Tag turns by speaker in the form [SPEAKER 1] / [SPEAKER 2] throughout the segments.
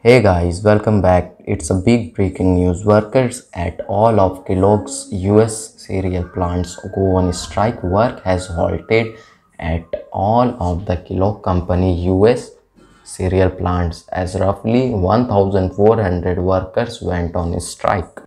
[SPEAKER 1] Hey guys, welcome back. It's a big breaking news. Workers at all of Kellogg's US cereal plants go on strike. Work has halted at all of the Kellogg Company US cereal plants as roughly 1,400 workers went on strike.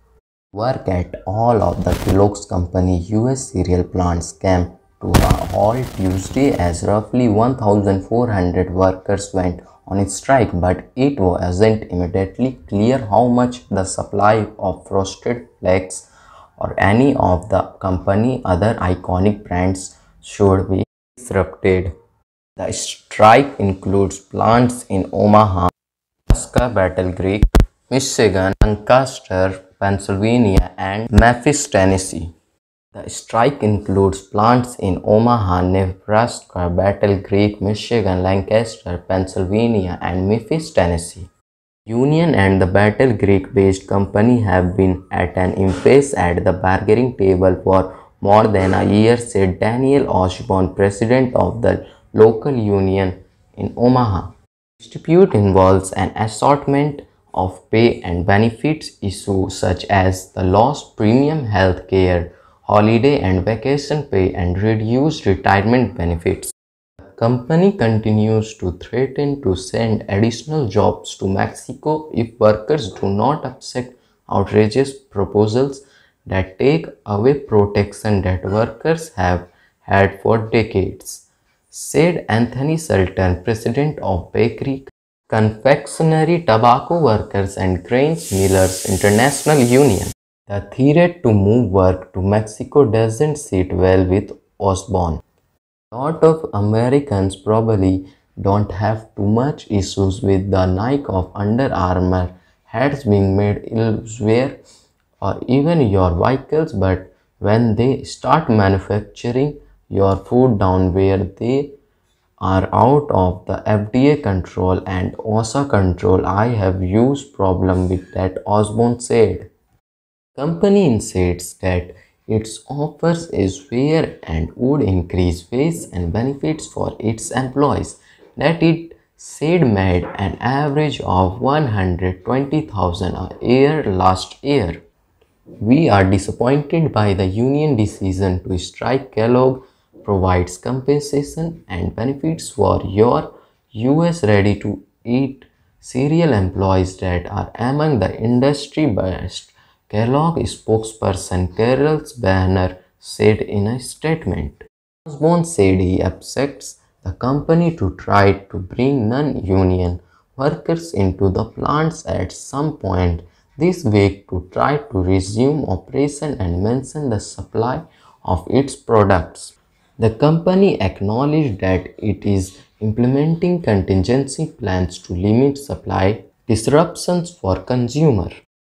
[SPEAKER 1] Work at all of the Kellogg's Company US cereal plants came to a halt Tuesday as roughly 1,400 workers went on strike, but it wasn't immediately clear how much the supply of Frosted Flakes or any of the company's other iconic brands should be disrupted. The strike includes plants in Omaha, Nebraska, Battle Creek, Michigan, Lancaster, Pennsylvania, and Memphis, Tennessee. The strike includes plants in Omaha, Nebraska, Battle Creek, Michigan, Lancaster, Pennsylvania, and Memphis, Tennessee. Union and the Battle Creek-based company have been at an impasse at the bargaining table for more than a year, said Daniel Osborne, president of the local union in Omaha. Dispute involves an assortment of pay and benefits issues such as the lost premium health care, holiday and vacation pay, and reduced retirement benefits. The company continues to threaten to send additional jobs to Mexico if workers do not accept outrageous proposals that take away protection that workers have had for decades, said Anthony Sultan, president of Bakery, Confectionery, Tobacco Workers and Grains Millers International Union. The threat to move work to Mexico doesn't sit well with Osborne. A lot of Americans probably don't have too much issues with the Nike of Under Armour hats being made elsewhere or even your vehicles, but when they start manufacturing your food down where they are out of the FDA control and OSHA control, I have huge problem with that, Osborne said. Company insists that its offers is fair and would increase wages and benefits for its employees, that it said made an average of $120,000 a year last year. We are disappointed by the union decision to strike. Kellogg provides compensation and benefits for your US ready-to-eat cereal employees that are among the industry best, Kellogg spokesperson Carol Banner said in a statement. Osborne said he expects the company to try to bring non-union workers into the plants at some point this week to try to resume operation and maintain the supply of its products. The company acknowledged that it is implementing contingency plans to limit supply disruptions for consumers.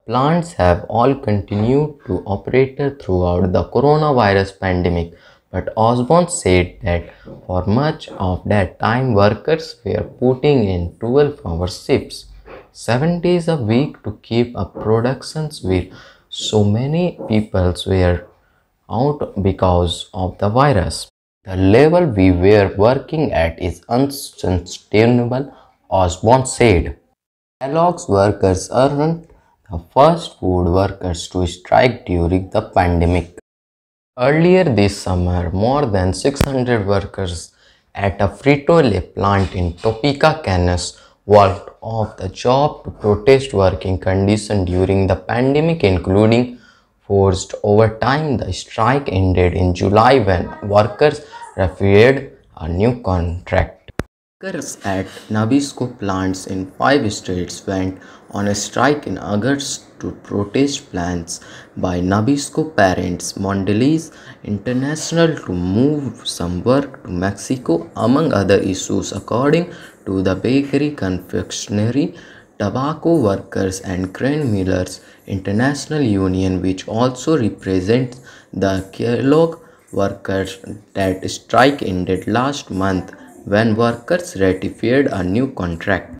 [SPEAKER 1] Plants have all continued to operate throughout the coronavirus pandemic, but Osborne said that for much of that time workers were putting in 12-hour shifts, 7 days a week to keep up productions where so many people were out because of the virus. The level we were working at is unsustainable, Osborne said. Kellogg's workers aren't the first food workers to strike during the pandemic. Earlier this summer, more than 600 workers at a Frito-Lay plant in Topeka, Kansas walked off the job to protest working conditions during the pandemic, including forced overtime. The strike ended in July when workers refused a new contract. Workers at Nabisco plants in 5 states went on a strike in August to protest plans by Nabisco parents Mondelez International to move some work to Mexico, among other issues, according to the Bakery, Confectionery, Tobacco Workers and Grain Millers International Union, which also represents the Kellogg workers. That strike ended last month when workers ratified a new contract.